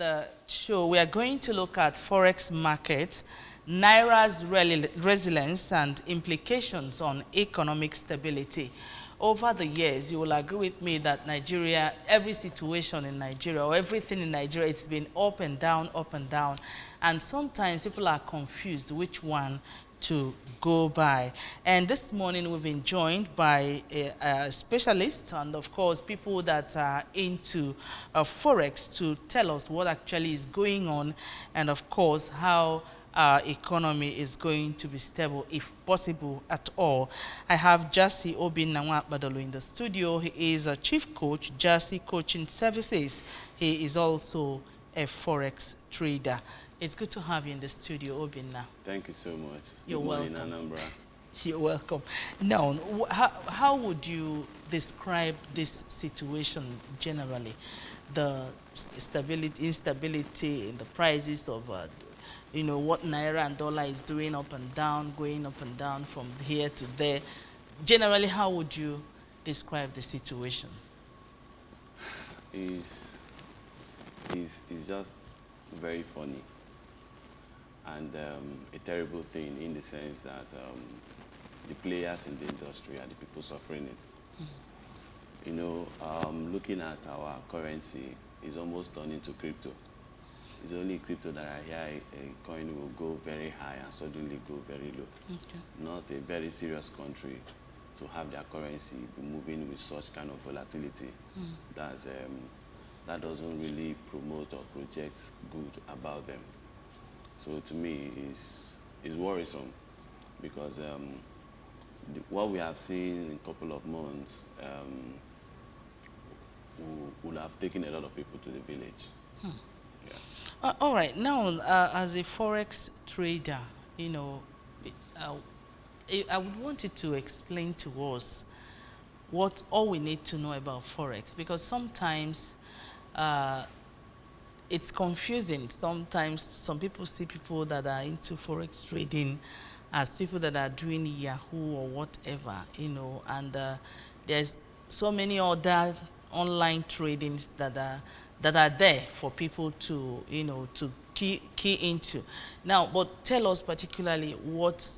the show, we are going to look at Forex market, Naira's resilience and implications on economic stability. Over the years, you will agree with me that Nigeria, every situation in Nigeria, or everything in Nigeria, it's been up and down, up and down. And sometimes people are confused which one to go by. And this morning we've been joined by a specialist and of course people that are into Forex to tell us what actually is going on and of course how our economy is going to be stable if possible at all. I have Jasi Obin Badalo in the studio. He is a chief coach, Jasi Coaching Services. He is also a Forex trader. It's good to have you in the studio, Obinna. Thank you so much. You're welcome. Anambra. You're welcome. Now, how would you describe this situation generally? The stability, instability in the prices of, you know, what Naira and dollar is doing up and down, going up and down from here to there. Generally, how would you describe the situation? It's just very funny. And a terrible thing in the sense that the players in the industry are the people suffering it. You know, looking at our currency is almost turned into crypto. It's only crypto that I hear a coin will go very high and suddenly go very low. Okay. Not a very serious country to have their currency be moving with such kind of volatility. That doesn't really promote or project good about them. So to me, is worrisome because what we have seen in a couple of months would have taken a lot of people to the village. Yeah. All right. Now, as a Forex trader, you know, I would want you to explain to us what all we need to know about Forex because sometimes it's confusing. Sometimes some people see people that are into Forex trading as people that are doing Yahoo or whatever, you know, and there's so many other online tradings that are there for people to, you know, to key into. Now, but tell us particularly what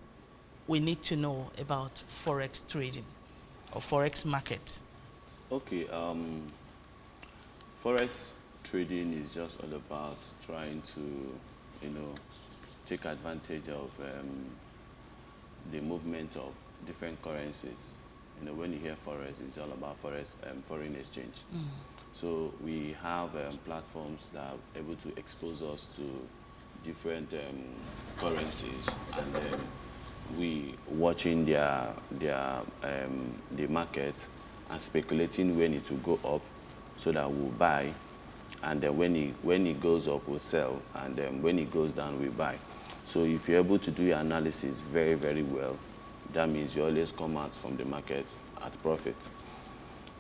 we need to know about Forex trading or Forex market. Okay, Forex trading is just all about trying to, you know, take advantage of the movement of different currencies. You know, when you hear Forex, it's all about Forex foreign exchange. So we have platforms that are able to expose us to different currencies, and we watching the market and speculating when it will go up, so that we'll buy. And then when it goes up, we'll sell, and then when it goes down, we buy. So if you're able to do your analysis very, very well, that means you always come out from the market at profit.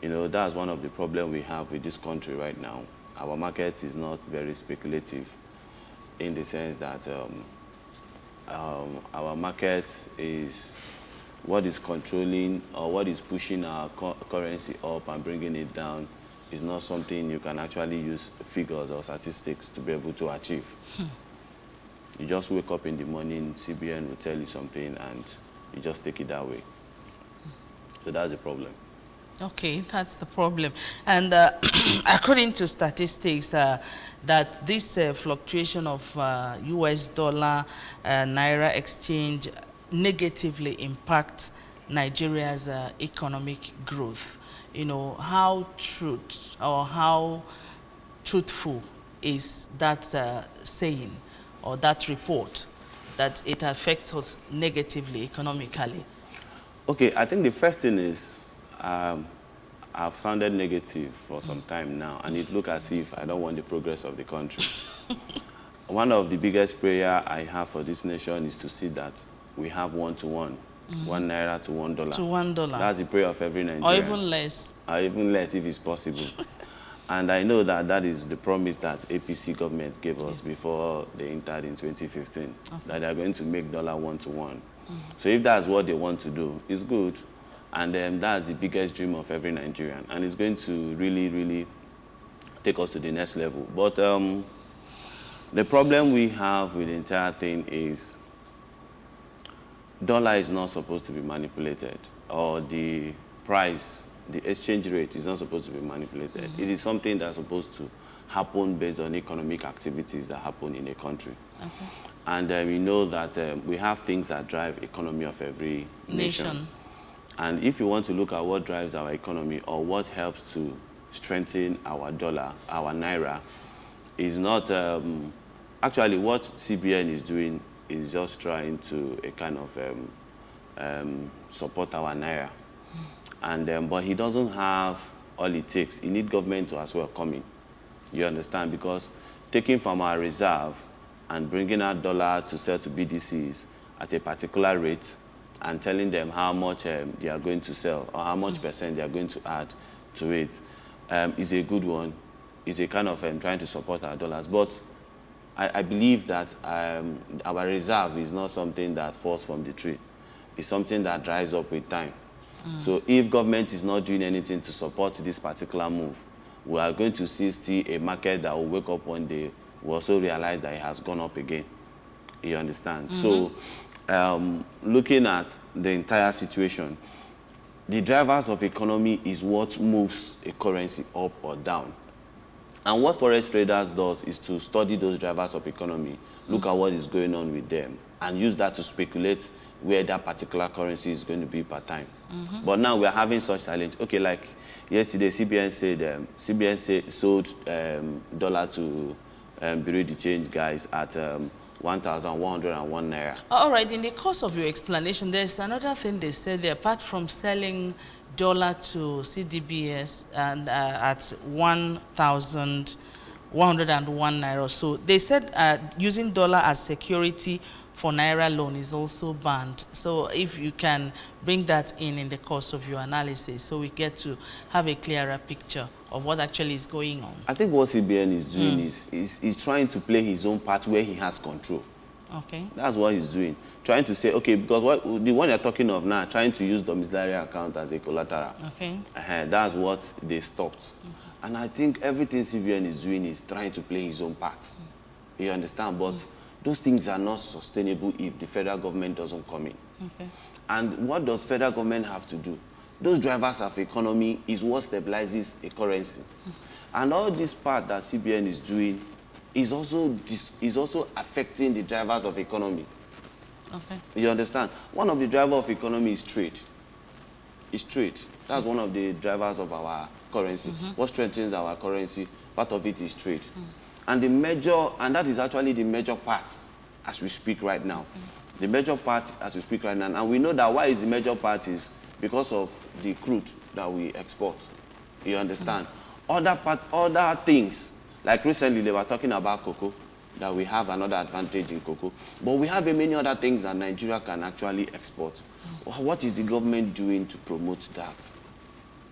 You know, that's one of the problems we have with this country right now. Our market is not very speculative in the sense that our market is what is controlling or what is pushing our currency up and bringing it down is not something you can actually use figures or statistics to be able to achieve. You just wake up in the morning, CBN will tell you something, and you just take it that way. So that's the problem. Okay, that's the problem. And according to statistics, that this fluctuation of US dollar, Naira exchange negatively impact Nigeria's economic growth. You know, how truthful is that saying or that report that it affects us negatively economically? Okay, I think the first thing is I've sounded negative for some time now, and it looks as if I don't want the progress of the country. One of the biggest prayer I have for this nation is to see that we have 1-to-1. 1 Naira to $1. To $1. That's the prayer of every Nigerian. Or even less. Or even less if it's possible. And I know that that is the promise that APC government gave us before they entered in 2015, that they are going to make dollar 1-to-1. So if that's what they want to do, it's good. And that's the biggest dream of every Nigerian. And it's going to really, really take us to the next level. But The problem we have with the entire thing is dollar is not supposed to be manipulated, or the price, the exchange rate is not supposed to be manipulated. It is something that's supposed to happen based on economic activities that happen in a country. Okay. And we know that we have things that drive economy of every nation. And if you want to look at what drives our economy or what helps to strengthen our dollar, our Naira, is not, actually what CBN is doing is just trying to a kind of support our Naira. And, but he doesn't have all it takes. He needs government to as well come in. You understand? Because taking from our reserve and bringing our dollar to sell to BDCs at a particular rate and telling them how much they are going to sell or how much percent they are going to add to it is a good one. It's a kind of trying to support our dollars. But I believe that our reserve is not something that falls from the tree. It's something that dries up with time. So if government is not doing anything to support this particular move, we are going to see still a market that will wake up one day, will also realize that it has gone up again. You understand? So looking at the entire situation, the drivers of economy is what moves a currency up or down. And what Forex traders does is to study those drivers of economy, look at what is going on with them, and use that to speculate where that particular currency is going to be per time. But now we're having such challenge. Okay, like yesterday, CBN sold dollar to Bureau de Change guys at 1,101 Naira. All right, in the course of your explanation, there's another thing they said there, apart from selling dollar to CDBS and at 1,101 Naira. So they said using dollar as security for Naira loan is also banned. So if you can bring that in the course of your analysis, so we get to have a clearer picture of what actually is going on. I think what CBN is doing is trying to play his own part where he has control. Okay. That's what he's doing. Trying to say, okay, because the one you're talking of now, trying to use domiciliary account as a collateral. Okay. That's what they stopped. And I think everything CBN is doing is trying to play his own part. You understand? But those things are not sustainable if the federal government doesn't come in. Okay. And what does federal government have to do? Those drivers of economy is what stabilizes a currency. And all this part that CBN is doing is also affecting the drivers of economy. Okay. You understand? One of the drivers of economy is trade. It's trade. That's one of the drivers of our currency. What strengthens our currency, part of it is trade. And that is actually the major part as we speak right now. The major part as we speak right now. And we know that why is the major part is because of the crude that we export. You understand? Other things, like recently they were talking about cocoa, that we have another advantage in cocoa. But we have many other things that Nigeria can actually export. What is the government doing to promote that?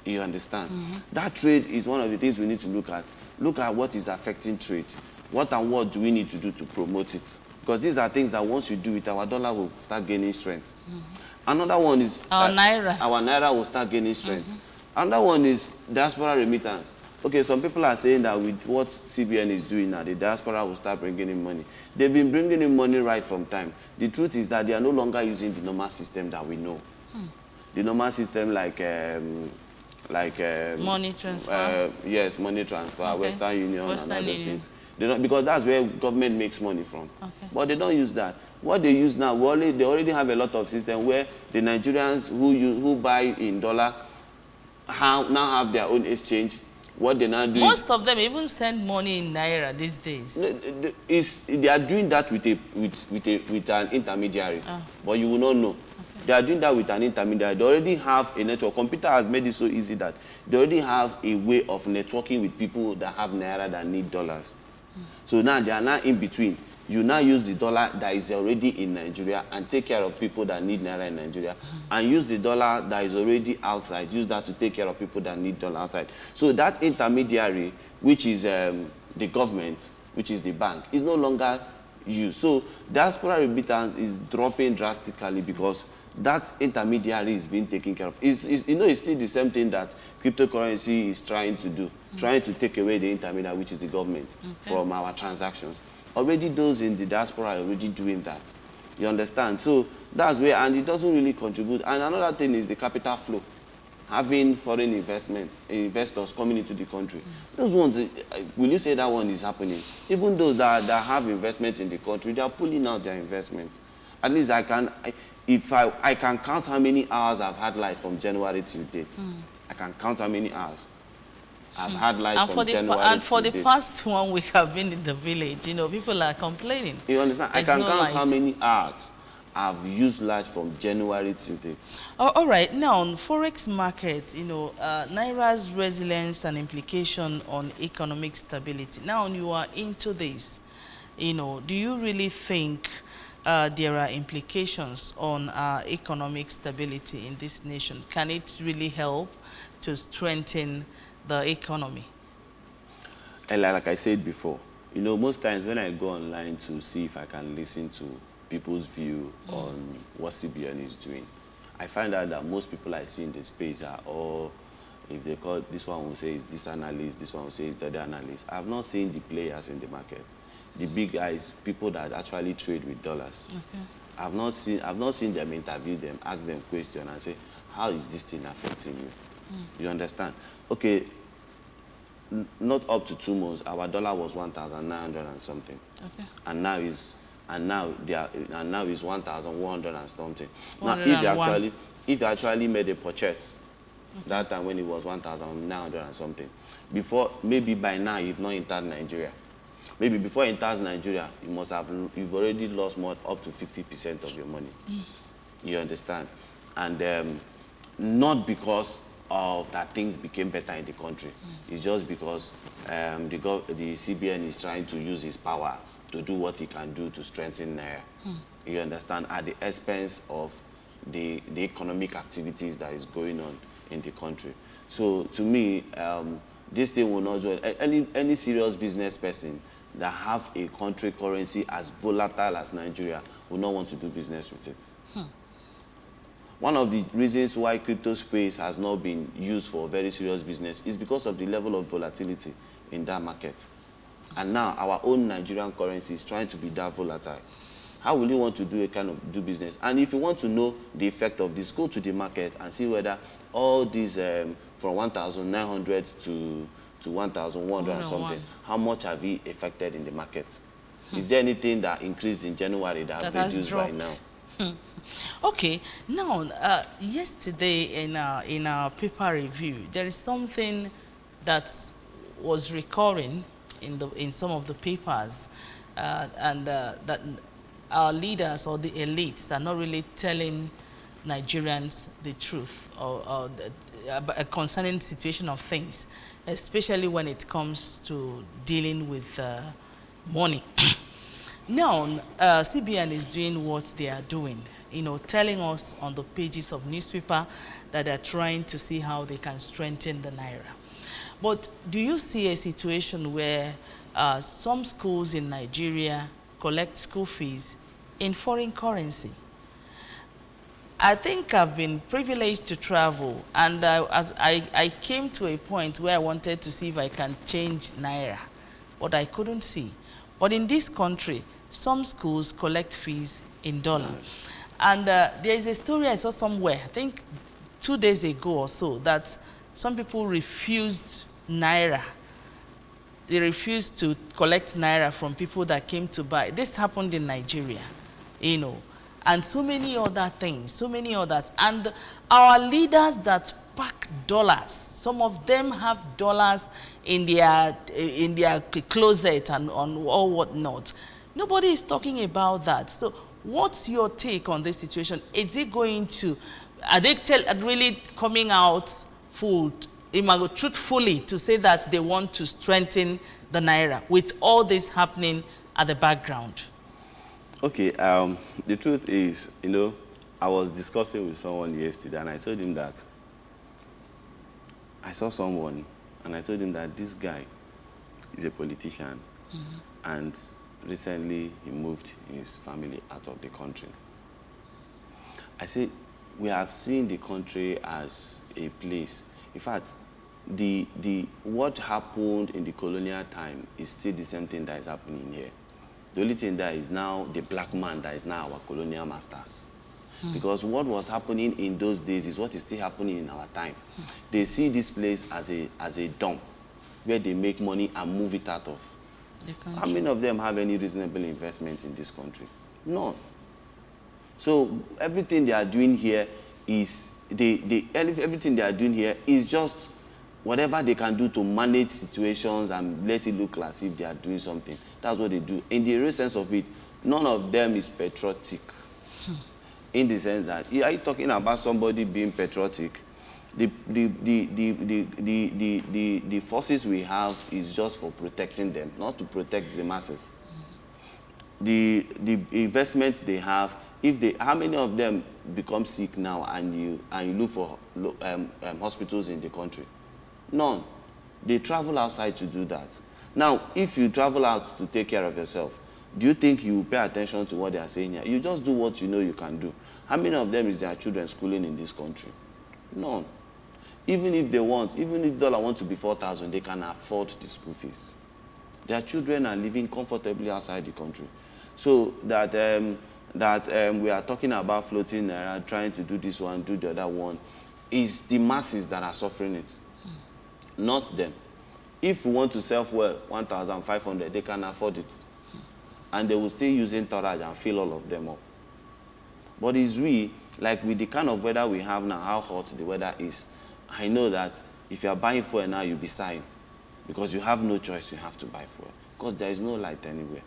You understand? That trade is one of the things we need to look at. Look at what is affecting trade. What and what do we need to do to promote it? Because these are things that once you do it, our dollar will start gaining strength. Another one is... Our Naira. Our Naira will start gaining strength. Another one is diaspora remittance. Okay, some people are saying that with what CBN is doing now, the diaspora will start bringing in money. They've been bringing in money right from time. The truth is that they are no longer using the normal system that we know. The normal system like money transfer. Yes, money transfer, Okay. Western Union Western and other Union. things. They don't, because that's where government makes money from. Okay. But they don't use that. What they use now, they already have a lot of system where the Nigerians who buy in dollar now have their own exchange. What they now do Most of them even send money in Naira these days. they are doing that with an intermediary, but you will not know. They are doing that with an intermediary. They already have a network. Computer has made it so easy that they already have a way of networking with people that have Naira that need dollars. So now they are now in between. You now use the dollar that is already in Nigeria and take care of people that need Naira in Nigeria, and use the dollar that is already outside, use that to take care of people that need dollar outside. So that intermediary, which is the government, which is the bank, is no longer used. So diaspora remittance is dropping drastically because that intermediary is being taken care of. It's still the same thing that cryptocurrency is trying to do, trying to take away the intermediary, which is the government, from our transactions. Already those in the diaspora are already doing that. You understand? So that's where, and it doesn't really contribute. And another thing is the capital flow. Having foreign investors coming into the country. Those ones, will you say that one is happening? Even those that have investment in the country, they are pulling out their investment. At least if I can count how many hours I've had light from January till date. I can count how many hours I've had light from January and for till the date. past 1 week have been in the village, you know, people are complaining. You understand? There's I can no count light. how many hours I've used light from January till date. All right, now on Forex market, you know, Naira's resilience and implication on economic stability. Now you are into this, you know, do you really think there are implications on economic stability in this nation? Can it really help to strengthen the economy? And like I said before, you know, most times when I go online to see if I can listen to people's view on what CBN is doing, I find out that most people I see in the space are all, if they call, this one will say it's this analyst, this one will say it's the other analyst. I've not seen the players in the market, the big guys, people that actually trade with dollars. Okay. I've not seen them interview them, ask them questions and say, how is this thing affecting you? You understand? Okay, not up to 2 months, our dollar was 1,900 and something. Okay. And now is is 1,100 and something. Now, 101. if you actually made a purchase that time when it was 1,900 and something, before, maybe by now you've not entered Nigeria. Maybe before it enters Nigeria, you've already lost more, up to 50% of your money. You understand? And not because that things became better in the country. It's just because the CBN is trying to use his power to do what he can do to strengthen Naira. You understand? At the expense of the economic activities that is going on in the country. So to me, this thing will not join. Any serious business person that have a country currency as volatile as Nigeria will not want to do business with it. One of the reasons why crypto space has not been used for very serious business is because of the level of volatility in that market. And now our own Nigerian currency is trying to be that volatile. How will you want to do business? And if you want to know the effect of this, go to the market and see whether all these from 1,900 to 1,100 and something, how much have we affected in the market? Is there anything that increased in January that reduced right now? Okay, now yesterday in our paper review, there is something that was recurring in some of the papers, and that our leaders or the elites are not really telling Nigerians the truth or concerning the situation of things, especially when it comes to dealing with money. Now, CBN is doing what they are doing, you know, telling us on the pages of newspaper that they're trying to see how they can strengthen the Naira. But do you see a situation where some schools in Nigeria collect school fees in foreign currency? I think I've been privileged to travel, and I came to a point where I wanted to see if I can change Naira, but I couldn't see. But in this country, some schools collect fees in dollar. And there is a story I saw somewhere, I think 2 days ago or so, that some people refused Naira. They refused to collect Naira from people that came to buy. This happened in Nigeria, you know, and so many other things, so many others. And our leaders that pack dollars, some of them have dollars in their closet and on all whatnot. Nobody is talking about that. So what's your take on this situation? Is it going to, are they really coming out truthfully to say that they want to strengthen the Naira with all this happening at the background? Okay, the truth is, you know, I was discussing with someone yesterday and I told him that I saw someone and I told him that this guy is a politician and recently he moved his family out of the country. I said, we have seen the country as a place. In fact, what happened in the colonial time is still the same thing that is happening here. The only thing there is now the black man that is now our colonial masters. Because what was happening in those days is what is still happening in our time. They see this place as a dump where they make money and move it out of. How many of them have any reasonable investment in this country? None. So everything they are doing here is everything they are doing here is just whatever they can do to manage situations and let it look as if they are doing something. That's what they do. In the real sense of it, none of them is patriotic. In the sense that, are you talking about somebody being patriotic? The forces we have is just for protecting them, not to protect the masses. The investments they have, how many of them become sick now and you look for hospitals in the country? None. They travel outside to do that. Now, if you travel out to take care of yourself, do you think you will pay attention to what they are saying here? You just do what you know you can do. How many of them is their children schooling in this country? None. Even if dollar wants to be 4,000, they can afford the school fees. Their children are living comfortably outside the country. So that we are talking about floating Naira, trying to do this one, do the other one, is the masses that are suffering it, not them. If we want to sell fuel 1,500, they can afford it. And they will still using storage and fill all of them up. But it's like with the kind of weather we have now, how hot the weather is, I know that if you are buying fuel now, you'll be sighing. Because you have no choice, you have to buy fuel. Because there is no light anywhere.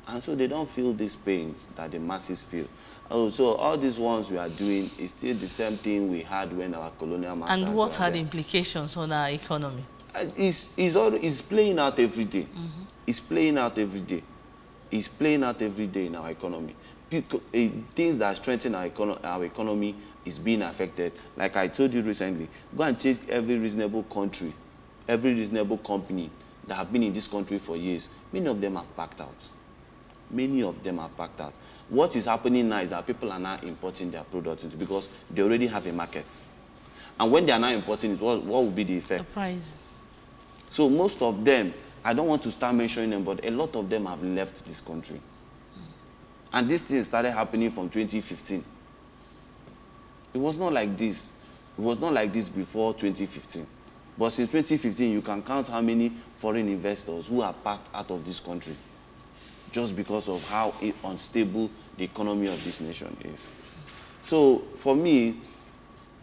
And so they don't feel these pains that the masses feel. Oh, so all these ones we are doing is still the same thing we had when our colonial masters And what were are the there. implications on our economy? It's playing out every day. It's playing out every day. It's playing out every day in our economy. Things that strengthen our economy is being affected. Like I told you recently, go and check every reasonable country, every reasonable company that have been in this country for years. Many of them have packed out. Many of them have packed out. What is happening now is that people are now importing their products because they already have a market. And when they are now importing it, what will be the effect? The price. So most of them, I don't want to start mentioning them, but a lot of them have left this country. And this thing started happening from 2015. It was not like this. It was not like this before 2015. But since 2015, you can count how many foreign investors who are packed out of this country just because of how unstable the economy of this nation is. So for me,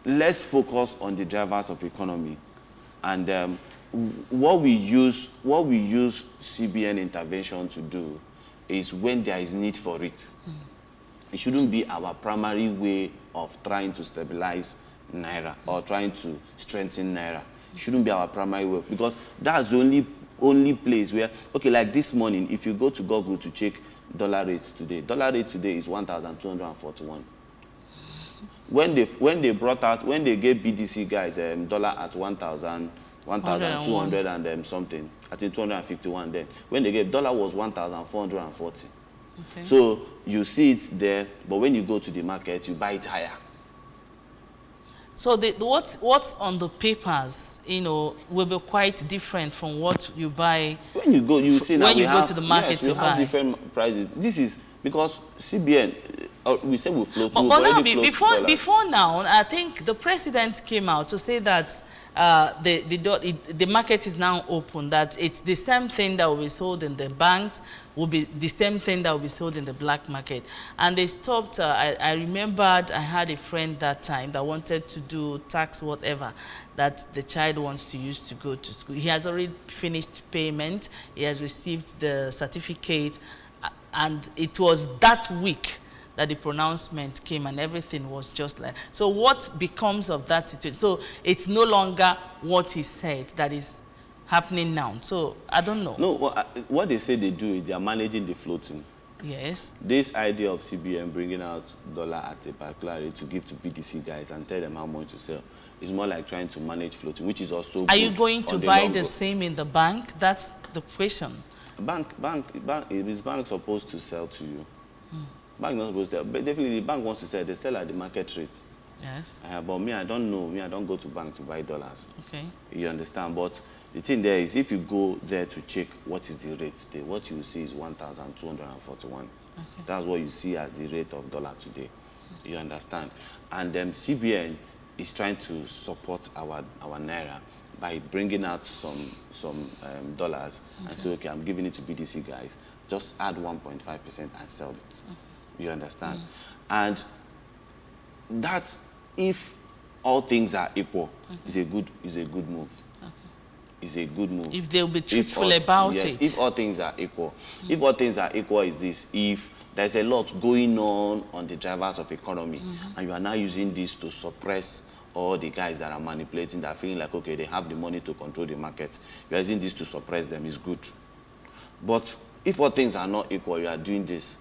let's focus on the drivers of economy. And what we use CBN intervention to do is when there is need for it. It shouldn't be our primary way of trying to stabilize Naira or trying to strengthen Naira. It shouldn't be our primary way because that's the only place where, okay, like this morning, if you go to Google to check dollar rates today is 1,241. When they brought out, when they gave BDC guys dollar at 1,200 and something, I think 251 then. When they gave dollar was 1,440. Okay. So you see it there, but when you go to the market, you buy it higher. So what's on the papers, will be quite different from what you buy. When you go, you see now when you go to the market to buy. Have different prices. This is because CBN. We said we float. But now, before now, I think the president came out to say that the market is now open, that it's the same thing that will be sold in the banks will be the same thing that will be sold in the black market. And they stopped. I remembered I had a friend that time that wanted to do tax whatever that the child wants to use to go to school. He has already finished payment. He has received the certificate. And it was that week that the pronouncement came and everything was just like, so what becomes of that situation? So it's no longer what he said that is happening now. So I don't know. No, what they say they do is they are managing the floating. Yes. This idea of CBN bringing out dollar at a particular rate to give to BDC guys and tell them how much to sell is more like trying to manage floating, which is also Are you going to buy the same in the bank? That's the question. Is bank supposed to sell to you? Bank not supposed to, but definitely the bank wants to sell. They sell at the market rate. Yes. But me, I don't know. Me, I don't go to bank to buy dollars. Okay. You understand? But The thing there is, if you go there to check what is the rate today, what you will see is 1,241. Okay. That's what you see as the rate of dollar today. You understand? And CBN is trying to support our Naira by bringing out some dollars and say, okay, I'm giving it to BDC guys. Just add 1.5% and sell it. You understand? And that, if all things are equal, is a good move. Is a good move. If they'll be truthful about yes, it. if all things are equal. If all things are equal is this: if there's a lot going on the drivers of economy, and you are now using this to suppress all the guys that are manipulating, that are feeling like, okay, they have the money to control the market, you are using this to suppress them, is good. But if all things are not equal, you are doing this,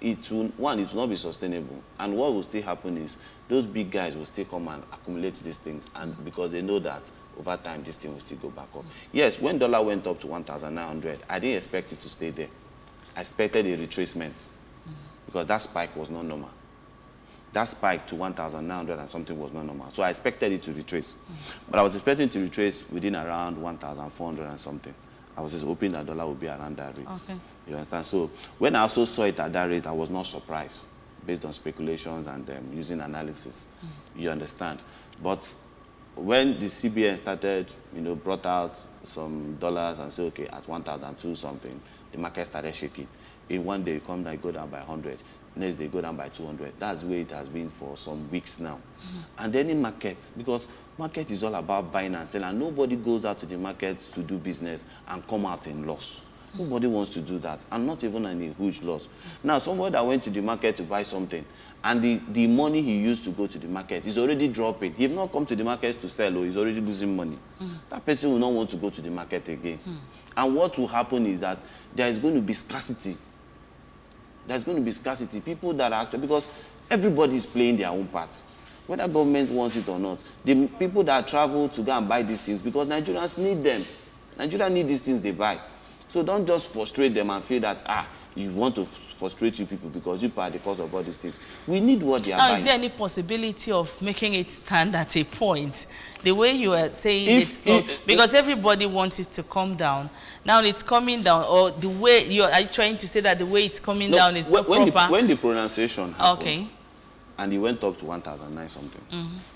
it will not be sustainable. And what will still happen is those big guys will still come and accumulate these things, and because they know that over time this thing will still go back up. Yes, when dollar went up to 1,900, I didn't expect it to stay there. I expected a retracement because that spike was not normal. That spike to 1,900 and something was not normal. So I expected it to retrace. But I was expecting to retrace within around 1,400 and something. I was just hoping that dollar would be around that rate. Okay. You understand? So when I also saw it at that rate, I was not surprised based on speculations and using analysis. You understand? But when the CBN started, brought out some dollars and said, okay, at 1,002 something, the market started shaking. In one day, it go down by 100. Next day, go down by 200. That's the way it has been for some weeks now. And then in market, because market is all about buying and selling, and nobody goes out to the market to do business and come out in loss. Nobody wants to do that, and not even in a huge loss. Now, somebody that went to the market to buy something, and the money he used to go to the market is already dropping. He has not come to the market to sell, or he's already losing money. That person will not want to go to the market again. And what will happen is that there is going to be scarcity. There's going to be scarcity. People that are actually, because everybody is playing their own part, whether government wants it or not. The people that travel to go and buy these things, because Nigerians need them. Nigerians need these things they buy. So don't just frustrate them and feel that, you want to frustrate you people because you are the cause of all these things. We need what they are buying. Is there any possibility of making it stand at a point? The way you are saying because everybody wants it to come down. Now it's coming down, or the way you are trying to say that the way it's coming down is not proper? When the pronunciation happened, okay, and it went up to 1,009 something,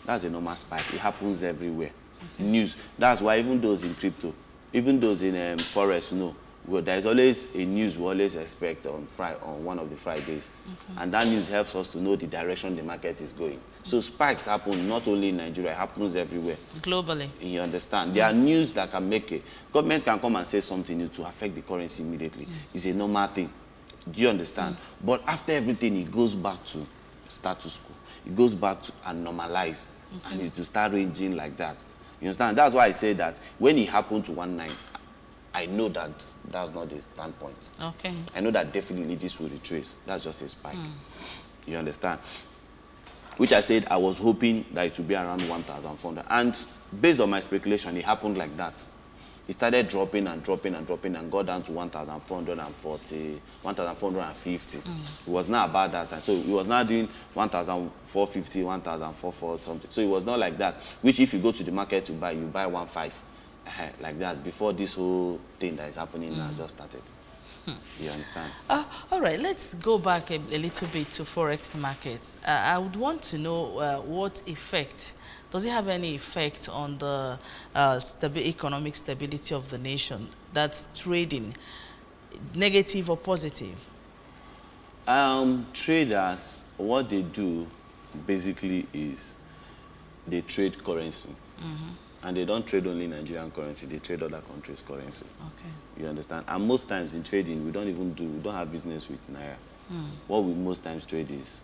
that's a normal spike. It happens everywhere. News. That's why even those in crypto, even those in Forex, well, there's always a news we always expect on one of the Fridays. And that news helps us to know the direction the market is going. So spikes happen not only in Nigeria, it happens everywhere. Globally. You understand? There are news that can make it. Government can come and say something new to affect the currency immediately. It's a normal thing. Do you understand? But after everything, it goes back to status quo. It goes back to and normalize. And it to start ranging like that. You understand? That's why I say that when it happened to 19, I know that that's not the standpoint. Okay. I know that definitely this will retrace. That's just a spike. You understand? Which I said I was hoping that it would be around 1,400. And based on my speculation, it happened like that. It started dropping and dropping and dropping and got down to 1,440, 1,450. It was not about that. And so it was not doing 1,450, 1,440 something. So it was not like that. Which if you go to the market to buy, you buy 1.5. Like that, before this whole thing that is happening now just started. You understand? All right, let's go back a little bit to Forex markets. I would want to know what effect, does it have any effect on the economic stability of the nation? That's trading, negative or positive? Traders, what they do basically is they trade currency. And they don't trade only Nigerian currency, they trade other countries' currency. Okay. You understand? And most times in trading, we don't have business with Naira. What we most times trade is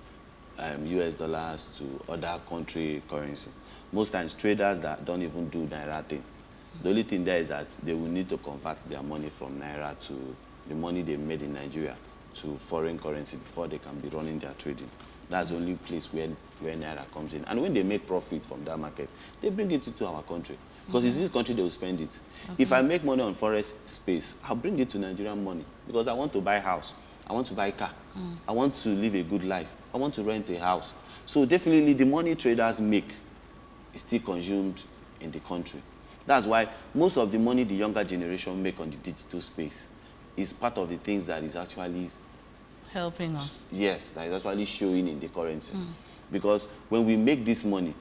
US dollars to other country currency. Most times traders that don't even do Naira thing. The only thing there is that they will need to convert their money from Naira to the money they made in Nigeria to foreign currency before they can be running their trading. That's the only place where Naira comes in. And when they make profit from that market, they bring it into our country. Because it's this country they will spend it. If I make money on Forex space, I'll bring it to Nigerian money. Because I want to buy a house. I want to buy a car. I want to live a good life. I want to rent a house. So definitely the money traders make is still consumed in the country. That's why most of the money the younger generation make on the digital space is part of the things that is actually helping us. Yes, that is actually showing in the currency. Because when we make this money,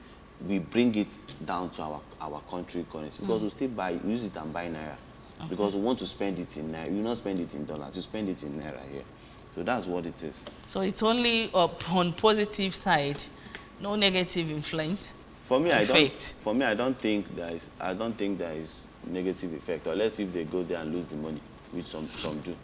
we bring it down to our country currency. Because we still we use it and buy Naira. Okay. Because we want to spend it in Naira. You not spend it in dollars, you spend it in Naira here. So that's what it is. So it's only on positive side, no negative influence. For me, I don't think there is negative effect, unless if they go there and lose the money, which some do.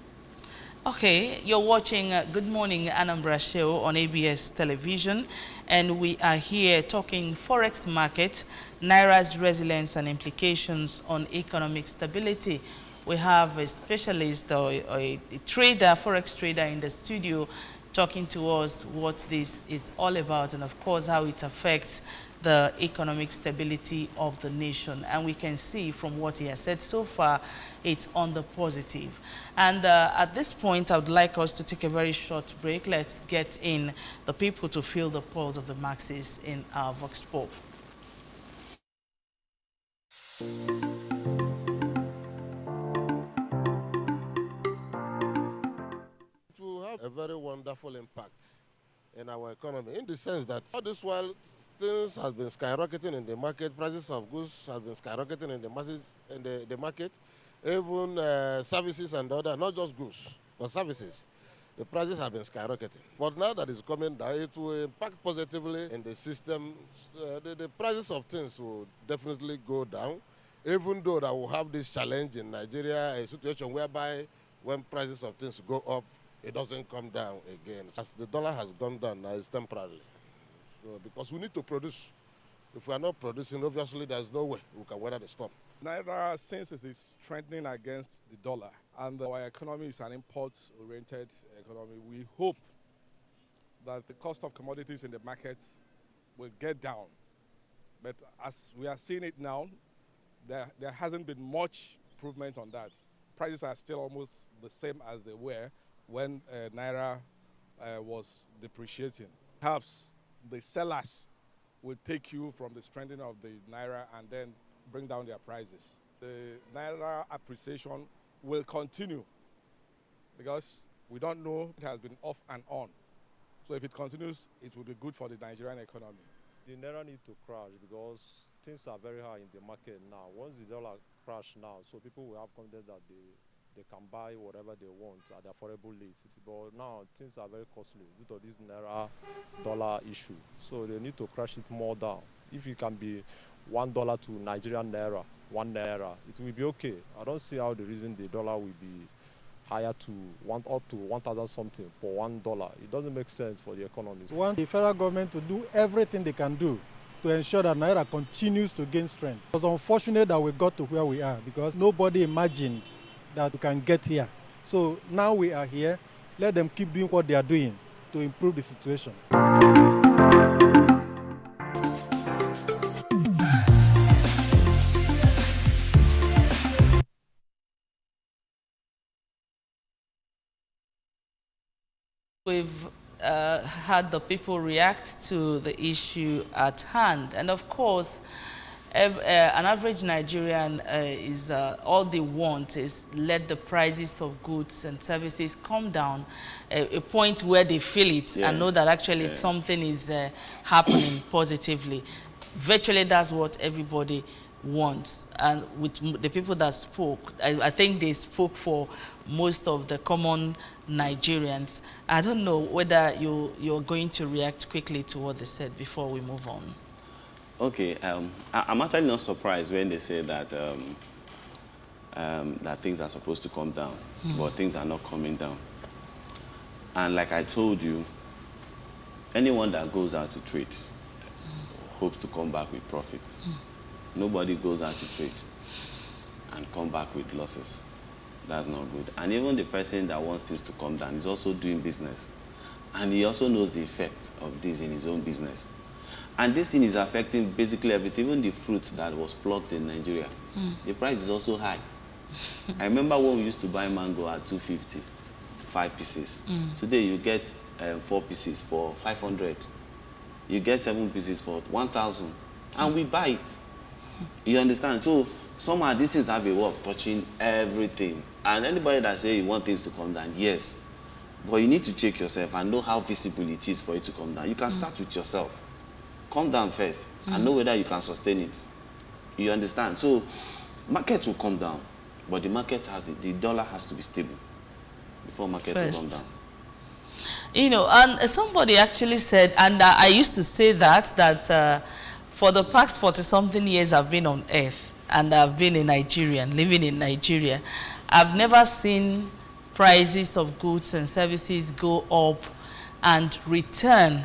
Okay, you're watching Good Morning Anambra Show on ABS Television, and we are here talking Forex market, Naira's resilience and implications on economic stability. We have a specialist or a trader, Forex trader in the studio talking to us what this is all about and of course how it affects the economic stability of the nation. And we can see from what he has said so far, it's on the positive. And at this point, I would like us to take a very short break. Let's get in the people to feel the pulse of the masses in our Vox Pop. It will have a very wonderful impact in our economy, in the sense that all this while things has been skyrocketing in the market, prices of goods have been skyrocketing in the masses, in the market, even services and other, not just goods, but services. The prices have been skyrocketing. But now that it's coming down, it will impact positively in the system. The prices of things will definitely go down, even though that will have this challenge in Nigeria, a situation whereby when prices of things go up, it doesn't come down again. As the dollar has gone down now, it's temporarily. So, because we need to produce. If we are not producing, obviously there's no way we can weather the storm. Naira, since it is strengthening against the dollar, and our economy is an import-oriented economy, we hope that the cost of commodities in the market will get down. But as we are seeing it now, there hasn't been much improvement on that. Prices are still almost the same as they were when Naira was depreciating. Perhaps the sellers will take you from the strengthening of the Naira and then bring down their prices. The Naira appreciation will continue because we don't know, it has been off and on. So if it continues, it will be good for the Nigerian economy. The Naira need to crash because things are very high in the market now. Once the dollar crash now, so people will have confidence that they can buy whatever they want at affordable rates. But now things are very costly due to this Naira dollar issue. So they need to crash it more down. If it can be $1 to Nigerian Naira, 1 Naira, it will be okay. I don't see how the reason the dollar will be higher to up to 1,000 something for $1. It doesn't make sense for the economy. We want the federal government to do everything they can do to ensure that Naira continues to gain strength. It was unfortunate that we got to where we are because nobody imagined that we can get here. So now we are here. Let them keep doing what they are doing to improve the situation. We've had the people react to the issue at hand. And of course, an average Nigerian is all they want is let the prices of goods and services come down, a point where they feel it and know that actually something is happening positively. Virtually, that's what everybody wants. And with the people that spoke, I think they spoke for most of the common Nigerians. I don't know whether you're going to react quickly to what they said before we move on. Okay, I'm actually not surprised when they say that that things are supposed to come down, but things are not coming down. And like I told you, anyone that goes out to trade hopes to come back with profits. Nobody goes out to trade and come back with losses. That's not good. And even the person that wants things to come down is also doing business. And he also knows the effect of this in his own business. And this thing is affecting basically everything, even the fruit that was plucked in Nigeria. The price is also high. I remember when we used to buy mango at 250, 5 pieces. Today you get 4 pieces for 500. You get 7 pieces for 1,000. And we buy it. You understand? So somehow these things have a way of touching everything. And anybody that say you want things to come down, yes. But you need to check yourself and know how visible it is for it to come down. You can start with yourself. Come down first and know whether you can sustain it. You understand? So market will come down, but the dollar has to be stable before market will come down. You know, and somebody actually said, and I used to say that for the past 40-something years I've been on earth, and I've been a Nigerian, living in Nigeria, I've never seen prices of goods and services go up and return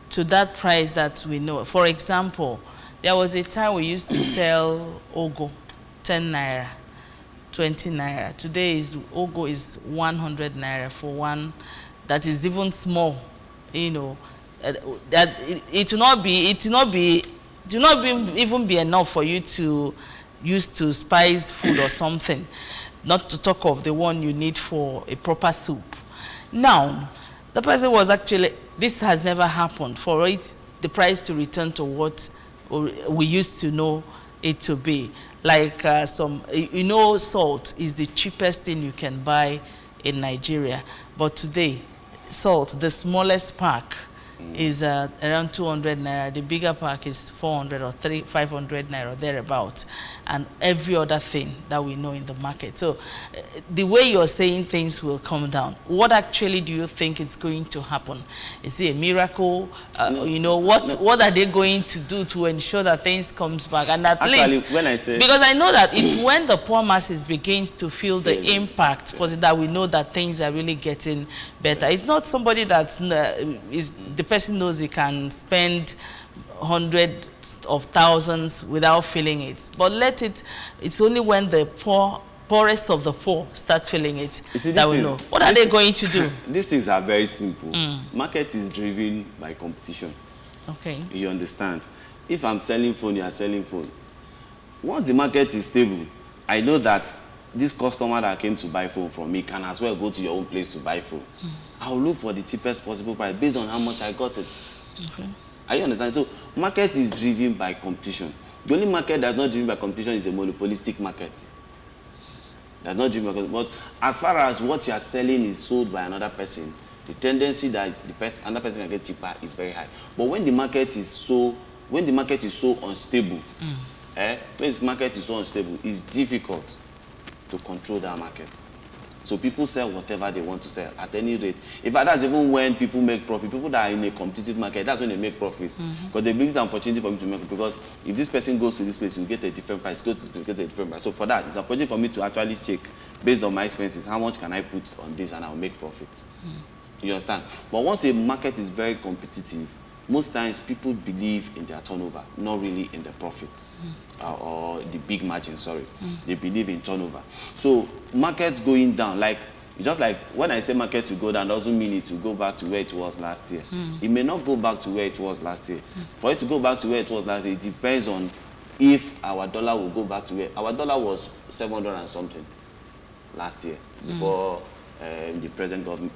to that price that we know. For example, there was a time we used to sell Ogo, 10 Naira, 20 Naira. Today Ogo is 100 Naira for one that is even small, you know. That it will not even be enough for you to use to spice food or something, not to talk of the one you need for a proper soup. Now, the person was actually, this has never happened, for the price to return to what we used to know it to be. Like salt is the cheapest thing you can buy in Nigeria, but today, salt, the smallest pack, is around 200 Naira. The bigger pack is 400 or 500 Naira, thereabout, and every other thing that we know in the market. So the way you're saying things will come down, what actually do you think is going to happen? Is it a miracle? You know, what are they going to do to ensure that things comes back? And at least, when I say, because I know that it's when the poor masses begins to feel the impact, that we know that things are really getting better. It's not somebody that's the person knows he can spend hundreds of thousands without feeling it. But it's only when the poorest of the poor starts feeling it that we know. What are they going to do? These things are very simple. Market is driven by competition. Okay. You understand? If I'm selling phone, you are selling phone. Once the market is stable, I know that this customer that came to buy phone from me can as well go to your own place to buy phone. I'll look for the cheapest possible price based on how much I got it. Okay. Are you understand? So market is driven by competition. The only market that's not driven by competition is a monopolistic market. That's not driven by competition. But as far as what you are selling is sold by another person, the tendency that another person can get cheaper is very high. But when the market is so unstable, it's difficult to control that market. So people sell whatever they want to sell at any rate. In fact, that's even when people make profit. People that are in a competitive market, that's when they make profit. Because they believe it's an opportunity for me to make it. Because if this person goes to this place, you get a different price. Goes to this place, you get a different price. So for that, it's an opportunity for me to actually check, based on my expenses, how much can I put on this and I'll make profit. You understand? But once a market is very competitive, most times people believe in their turnover, not really in the profit or the big margin, sorry. They believe in turnover. So markets going down, just like when I say market to go down, doesn't mean it to go back to where it was last year. It may not go back to where it was last year. For it to go back to where it was last year, it depends on if our dollar will go back to where. Our dollar was 700 and something last year before the present government.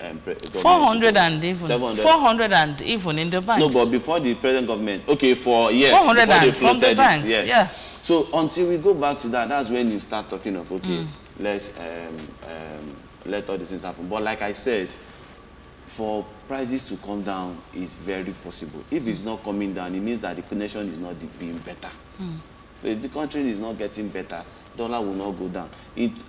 400 and even. 700. 400 and even in the banks. No, but before the present government. Okay, for years. 400 and from the banks. Yes. Yeah. So until we go back to that, that's when you start talking of okay, let's let all these things happen. But like I said, for prices to come down is very possible. If it's not coming down, it means that the connection is not being better. So if the country is not getting better, dollar will not go down.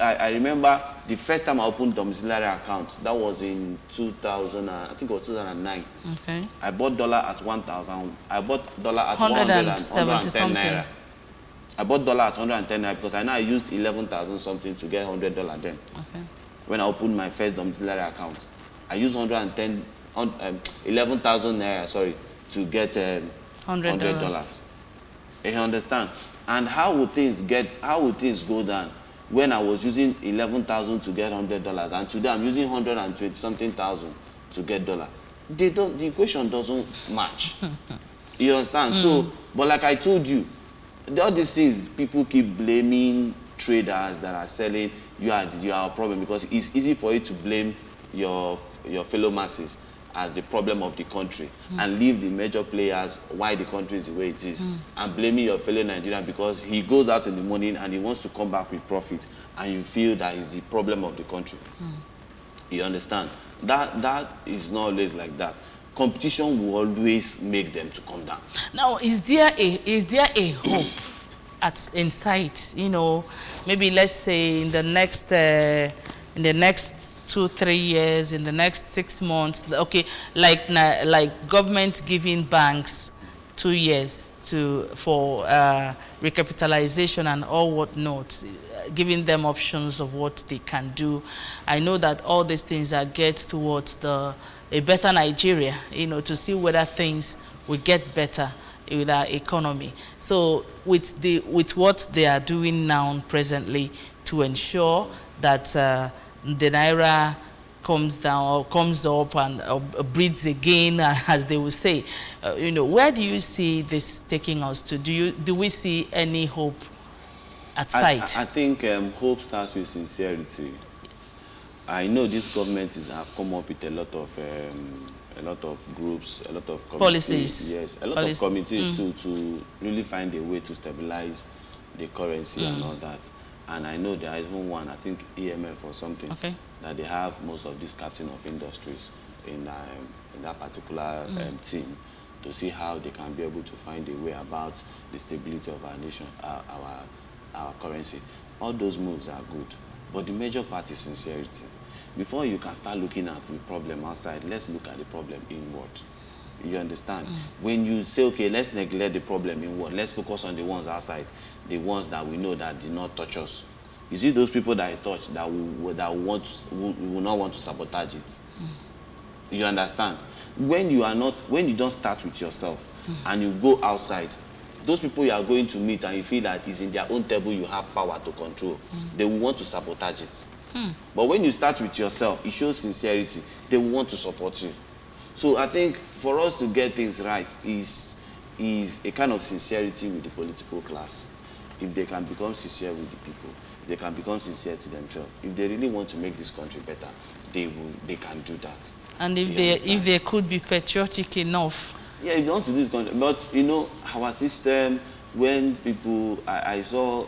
I remember the first time I opened domiciliary accounts, that was in 2000, I think it was 2009. Okay. I bought dollar at 1,000. I bought dollar at 170 Naira. I bought dollar at 110 Naira because I know I used 11,000 something to get $100 then. Okay. When I opened my first domiciliary account, I used 11,000 Naira, sorry, to get $100. You understand? And how would things go down when I was using 11,000 to get $100 and today I'm using 120 something thousand to get dollar? The equation doesn't match. You understand? So, but like I told you, all these things people keep blaming traders that are selling. You are a problem because it's easy for you to blame your fellow masses. as the problem of the country and leave the major players why the country is the way it is and blaming your fellow Nigerian because he goes out in the morning and he wants to come back with profit and you feel that is the problem of the country. You understand? That is not always like that. Competition will always make them to come down. Now, is there a hope in sight? You know, maybe let's say in the next 2-3 years, in the next 6 months. Okay, like government giving banks 2 years for recapitalization and all whatnot, giving them options of what they can do. I know that all these things are geared towards a better Nigeria, you know, to see whether things will get better with our economy. So with what they are doing now presently to ensure that the Naira comes down or comes up and breathes again, as they will say. You know, where do you see this taking us to? Do we see any hope at sight? I think hope starts with sincerity. I know this government have come up with a lot of groups, a lot of committees, policies. Yes, a lot of committees to really find a way to stabilize the currency and all that. And I know there is even one, I think EMF or something, that they have most of these captain of industries in that particular team to see how they can be able to find a way about the stability of our nation, our currency. All those moves are good, but the major part is sincerity. Before you can start looking at the problem outside, let's look at the problem inward. You understand? When you say, okay, let's neglect the problem inward, let's focus on the ones outside, the ones that we know that did not touch us. You see those people that I touch that will not want to sabotage it. You understand? When you don't start with yourself and you go outside, those people you are going to meet and you feel that it's in their own table you have power to control, they will want to sabotage it. But when you start with yourself, it shows sincerity. They will want to support you. So I think for us to get things right is a kind of sincerity with the political class. If they can become sincere with the people, if they can become sincere to themselves, if they really want to make this country better, they can do that. And if they could be patriotic enough. Yeah, if they want to do this country. But you know, our system, when people, I saw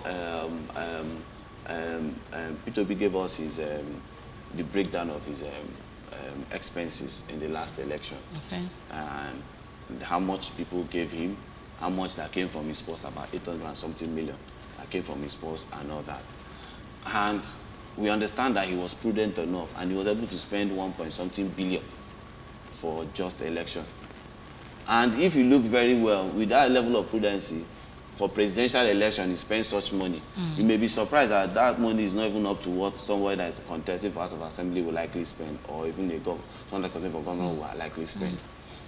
P2B gave us the breakdown of his expenses in the last election. Okay. And how much people gave him, how much that came from his post, about 800 and something million that came from his post and all that. And we understand that he was prudent enough and he was able to spend 1 point something billion for just the election. And if you look very well, with that level of prudency, for presidential election, he spends such money. You may be surprised that that money is not even up to what someone that is contesting for House of Assembly will likely spend, or even someone that contesting for government will likely spend.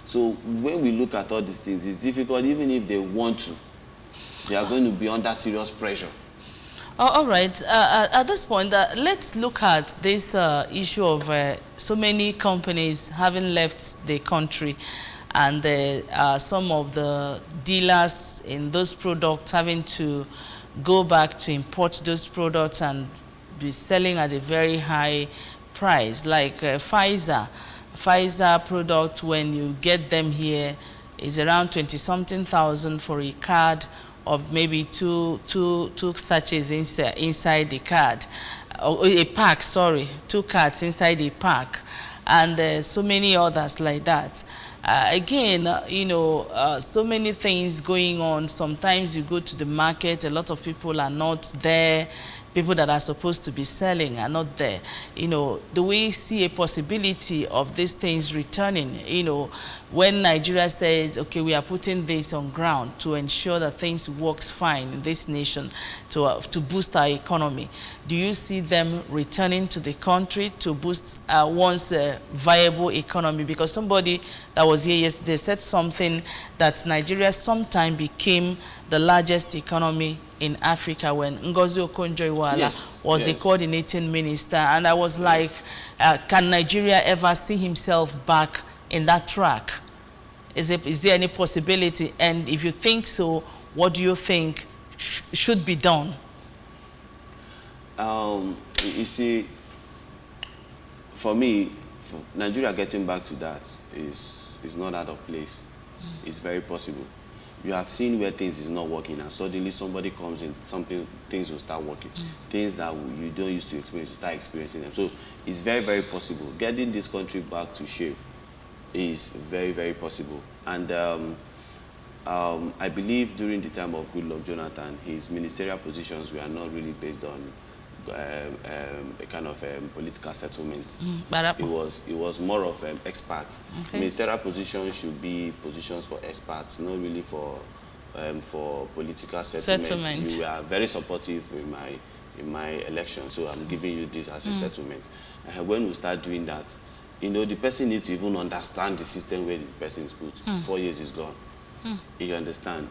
So when we look at all these things, it's difficult. Even if they want to, they are going to be under serious pressure. All right. At this point, let's look at this issue of so many companies having left the country, and some of the dealers in those products having to go back to import those products and be selling at a very high price, like Pfizer products. When you get them here, is around 20-something thousand for a card of maybe two sachets inside the card, or a pack. Sorry, 2 cards inside a pack, and so many others like that. Again, you know, so many things going on. Sometimes you go to the market, a lot of people are not there. People that are supposed to be selling are not there. You know, do we see a possibility of these things returning? You know, when Nigeria says, okay, we are putting this on ground to ensure that things works fine in this nation to boost our economy, do you see them returning to the country to boost once a viable economy? Because somebody that was here yesterday said something that Nigeria sometime became the largest economy in Africa when Ngozi Okonjo-Iweala was the coordinating minister. And I was like, can Nigeria ever see himself back in that track? Is there any possibility? And if you think so, what do you think should be done? You see, for me, for Nigeria getting back to that is not out of place. It's very possible. You have seen where things is not working and suddenly somebody comes in, things will start working. Things that you don't used to experience, you start experiencing them. So it's very, very possible. Getting this country back to shape is very, very possible. And I believe during the time of Goodluck Jonathan, his ministerial positions were not really based on a kind of political settlement. It was more of experts. Okay. Ministerial positions should be positions for experts, not really for political settlement. You were very supportive in my election, so I'm giving you this as a settlement. When we start doing that, you know, the person needs to even understand the system where the person is put. 4 years is gone. You understand?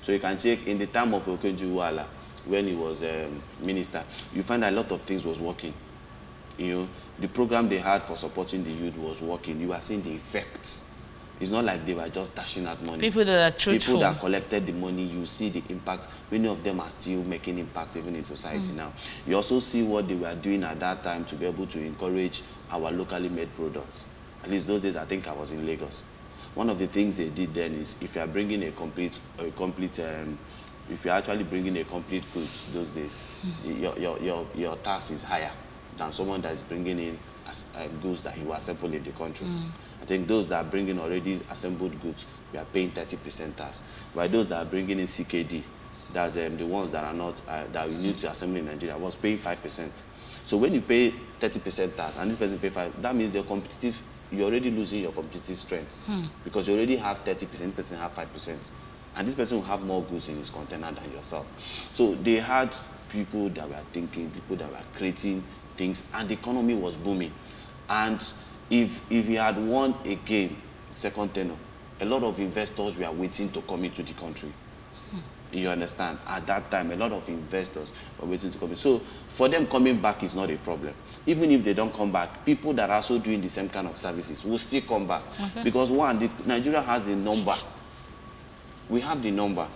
So you can check in the time of Okonjo-Iweala, when he was minister, you find a lot of things was working. You know, the program they had for supporting the youth was working. You are seeing the effects. It's not like they were just dashing out money. People that are truthful. People that collected the money, you see the impact. Many of them are still making impacts even in society now. You also see what they were doing at that time to be able to encourage our locally made products. At least those days, I think I was in Lagos. One of the things they did then is if you are bringing if you're actually bringing a complete goods those days, your tax is higher than someone that is bringing in goods that he will assemble in the country. I think those that are bringing already assembled goods, we are paying 30% tax. While those that are bringing in CKD, that's the ones that are not, that we need to assemble in Nigeria, was paying 5%. So when you pay 30% tax and this person pay 5%, that means you're already losing your competitive strength because you already have 30%, this person have 5%. And this person will have more goods in his container than yourself. So they had people that were thinking, people that were creating things, and the economy was booming. And if he had won again, second tenure, a lot of investors were waiting to come into the country. You understand? At that time, a lot of investors were waiting to come in. So for them coming back is not a problem. Even if they don't come back, people that are also doing the same kind of services will still come back. Because one, Nigeria has the number. We have the number.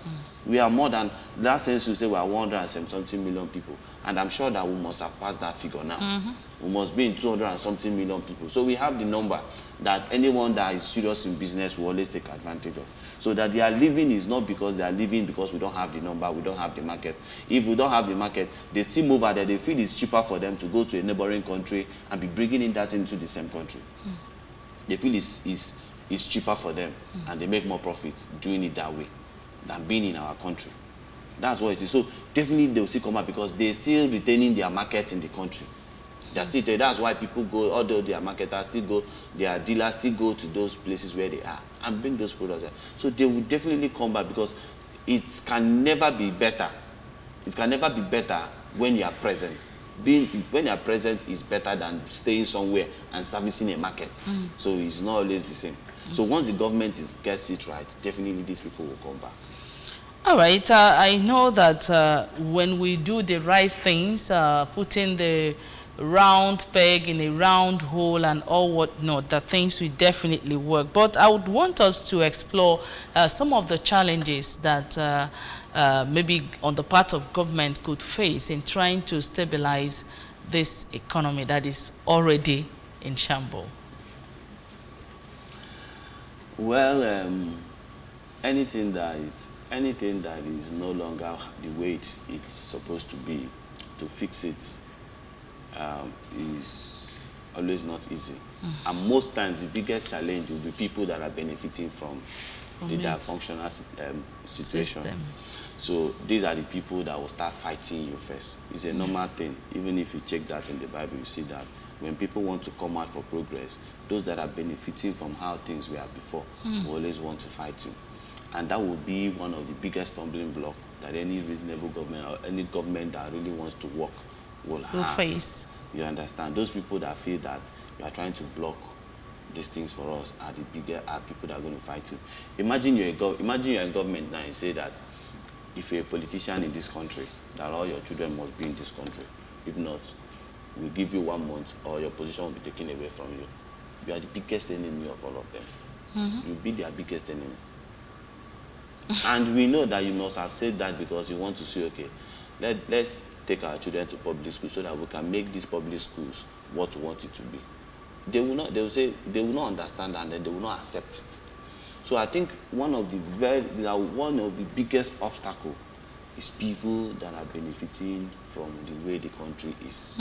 We are more than, last census say we are 100-something million people. And I'm sure that we must have passed that figure now. We must be in 200-something million people. So we have the number that anyone that is serious in business will always take advantage of. So that they are living is not because they are living because we don't have the number, we don't have the market. If we don't have the market, they still move out there. They feel it's cheaper for them to go to a neighboring country and be bringing in that into the same country. They feel it's cheaper for them and they make more profit doing it that way than being in our country. That's what it is. So definitely they will still come out because they're still retaining their market in the country. That's why people go, although their marketers still go, their dealers still go to those places where they are and bring those products there. So they will definitely come back because it can never be better. It can never be better when you are present. When you are present is better than staying somewhere and servicing a market. So it's not always the same. So once the government gets it right, definitely these people will come back. All right. I know that when we do the right things, putting the round peg in a round hole and all whatnot, that things will definitely work. But I would want us to explore some of the challenges that maybe on the part of government could face in trying to stabilize this economy that is already in shambles. Well, anything that is no longer the way it's supposed to be, to fix it is always not easy. And most times the biggest challenge will be people that are benefiting from the dysfunctional situation. So these are the people that will start fighting you first. It's a normal thing. Even if you check that in the Bible, you see that when people want to come out for progress, those that are benefiting from how things were before will always want to fight you. And that will be one of the biggest stumbling blocks that any reasonable government or any government that really wants to work will face. You understand? Those people that feel that you are trying to block these things for us are people that are going to fight you. Imagine you're in government now and say that if you're a politician in this country, that all your children must be in this country. If not, we'll give you 1 month or your position will be taken away from you. You are the biggest enemy of all of them. You'll be their biggest enemy. And we know that you must have said that because you want to say, okay, let's take our children to public school so that we can make these public schools what we want it to be. they will not. They will say they will not understand, and then they will not accept it. So I think one of the biggest obstacle is people that are benefiting from the way the country is.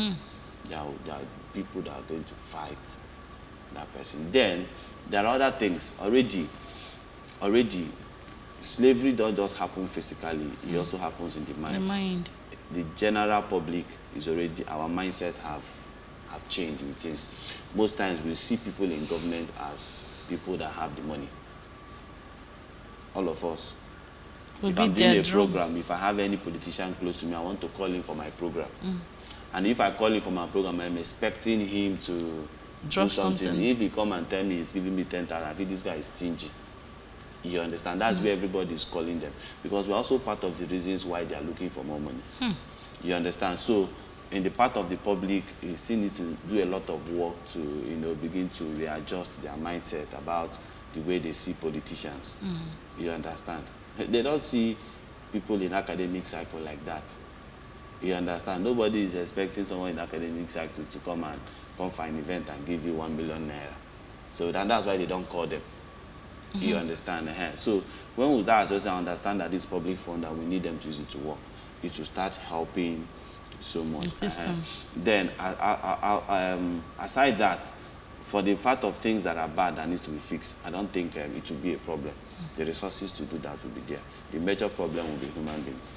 There are people that are going to fight that person. Then there are other things already. Slavery don't just happen physically; it also happens in the mind. The mind. The general public is already, our mindset have changed with things. Most times we see people in government as people that have the money. All of us. Will If be I'm doing their a drum. program, if I have any politician close to me, I want to call him for my program. And if I call him for my program, I'm expecting him to Drop do something. something. If he come and tell me he's giving me 10,000, I think this guy is stingy. You understand? That's where everybody is calling them. Because we're also part of the reasons why they are looking for more money. You understand? So in the part of the public, you still need to do a lot of work to, begin to readjust their mindset about the way they see politicians. You understand? They don't see people in academic cycle like that. You understand? Nobody is expecting someone in academic cycle to come for an event and give you 1 million naira. So that's why they don't call them. You understand? So when we start just understand that this public fund, that we need them to use it to work, it will start helping so much. The system. Then aside that, for the fact of things that are bad that needs to be fixed, I don't think it will be a problem. The resources to do that will be there. The major problem will be human beings.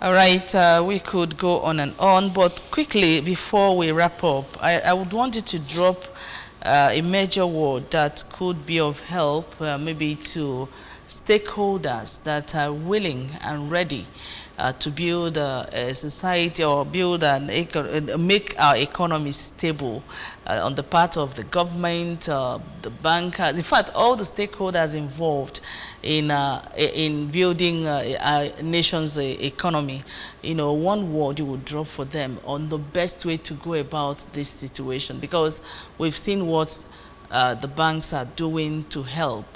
All right, we could go on and on, but quickly, before we wrap up, I would want you to drop a major word that could be of help, maybe to stakeholders that are willing and ready to build a society or build make our economy stable on the part of the government, the bankers, in fact, all the stakeholders involved in building a nation's economy. One word you would drop for them on the best way to go about this situation, because we've seen what the banks are doing to help.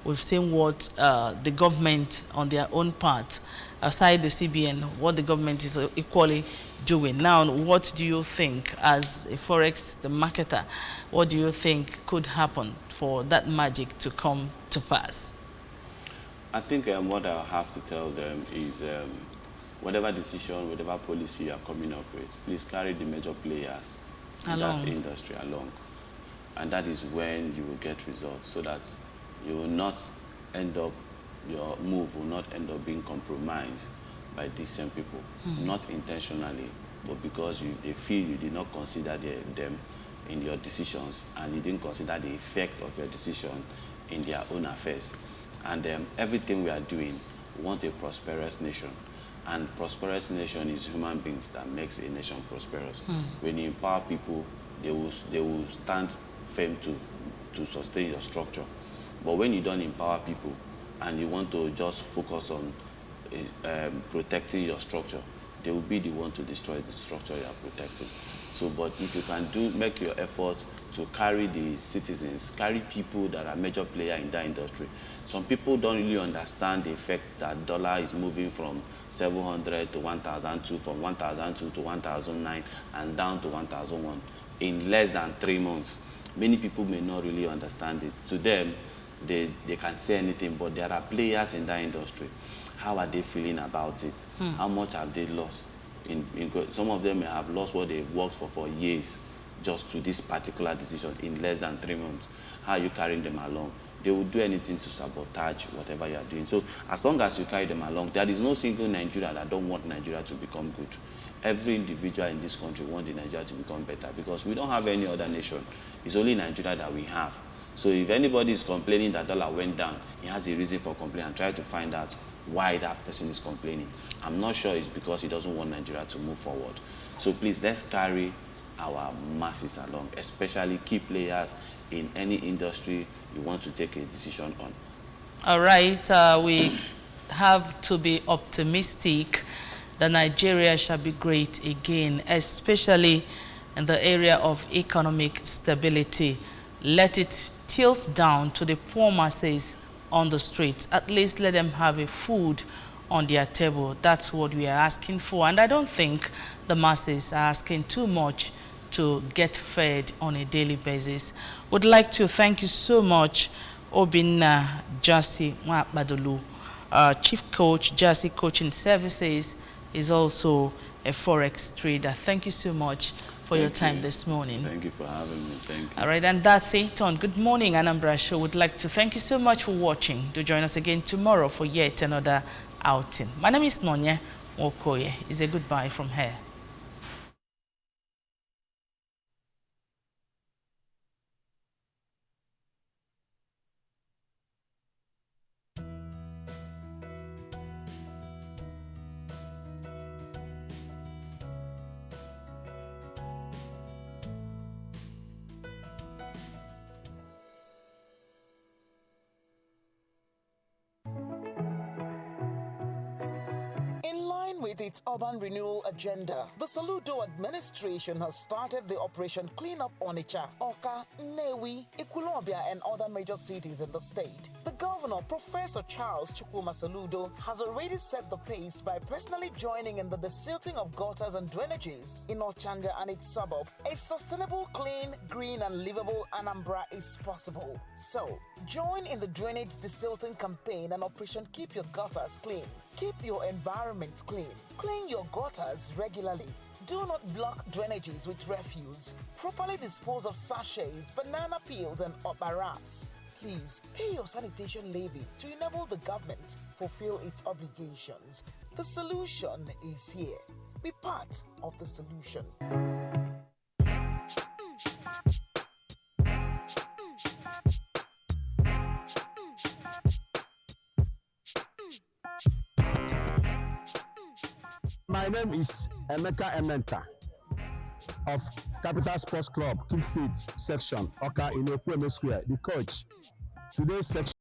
We've seen what the government on their own part, aside the CBN, what the government is equally doing. Now, what do you think, as a Forex the marketer, what do you think could happen for that magic to come to pass? I think what I'll have to tell them is whatever decision, whatever policy you are coming up with, please carry the major players in that industry along. And that is when you will get results, so that you will not end up, your move will not end up being compromised by these same people. Not intentionally, but because they feel you did not consider them in your decisions, and you didn't consider the effect of your decision in their own affairs. And everything we are doing, we want a prosperous nation. And prosperous nation is human beings that makes a nation prosperous. When you empower people, they will stand firm to sustain your structure. But when you don't empower people and you want to just focus on protecting your structure, they will be the one to destroy the structure you are protecting. So, but if you can make your efforts to carry the citizens, carry people that are major player in that industry. Some people don't really understand the effect that dollar is moving from 700 to 1,002, from 1,002 to 1,009, and down to 1,001 in less than 3 months. Many people may not really understand it. To them, they can say anything, but there are players in that industry. How are they feeling about it? How much have they lost? Some of them may have lost what they've worked for years just to this particular decision in less than 3 months. How are you carrying them along? They will do anything to sabotage whatever you are doing. So as long as you carry them along, there is no single Nigeria that don't want Nigeria to become good. Every individual in this country wants Nigeria to become better, because we don't have any other nation. It's only Nigeria that we have. So if anybody is complaining that dollar went down, he has a reason for complaining, and try to find out why that person is complaining. I'm not sure it's because he doesn't want Nigeria to move forward. So please, let's carry our masses along, especially key players in any industry you want to take a decision on. All right, we have to be optimistic that Nigeria shall be great again, especially in the area of economic stability. Let it tilt down to the poor masses on the streets. At least let them have a food on their table. That's what we are asking for. And I don't think the masses are asking too much to get fed on a daily basis. Would like to thank you so much, Obinna Jasi Mwakbadolu, Chief Coach, Jasi Coaching Services, is also a Forex trader. Thank you so much for your time this morning. Thank you for having me. Thank you. All right, and that's it on Good Morning Anambra Show. Would like to thank you so much for watching. Do join us again tomorrow for yet another outing. My name is Nonya Okoye. It's a goodbye from here. With its urban renewal agenda, the Saludo administration has started the Operation Clean Up Onitsha, Oka, Nnewi, Ekwulobia, and other major cities in the state. The governor, Professor Charles Chukwuma Saludo, has already set the pace by personally joining in the desilting of gutters and drainages in Ochanja and its suburb. A sustainable, clean, green, and livable Anambra is possible. So, join in the drainage desilting campaign and Operation Keep Your Gutters Clean. Keep your environment clean. Clean your gutters regularly. Do not block drainages with refuse. Properly dispose of sachets, banana peels, and upper wraps. Please pay your sanitation levy to enable the government fulfill its obligations. The solution is here. Be part of the solution. My name is Emeka Ementa of Capital Sports Club, Keep Fit section, Oka in Ekweme Square, the coach. Today's section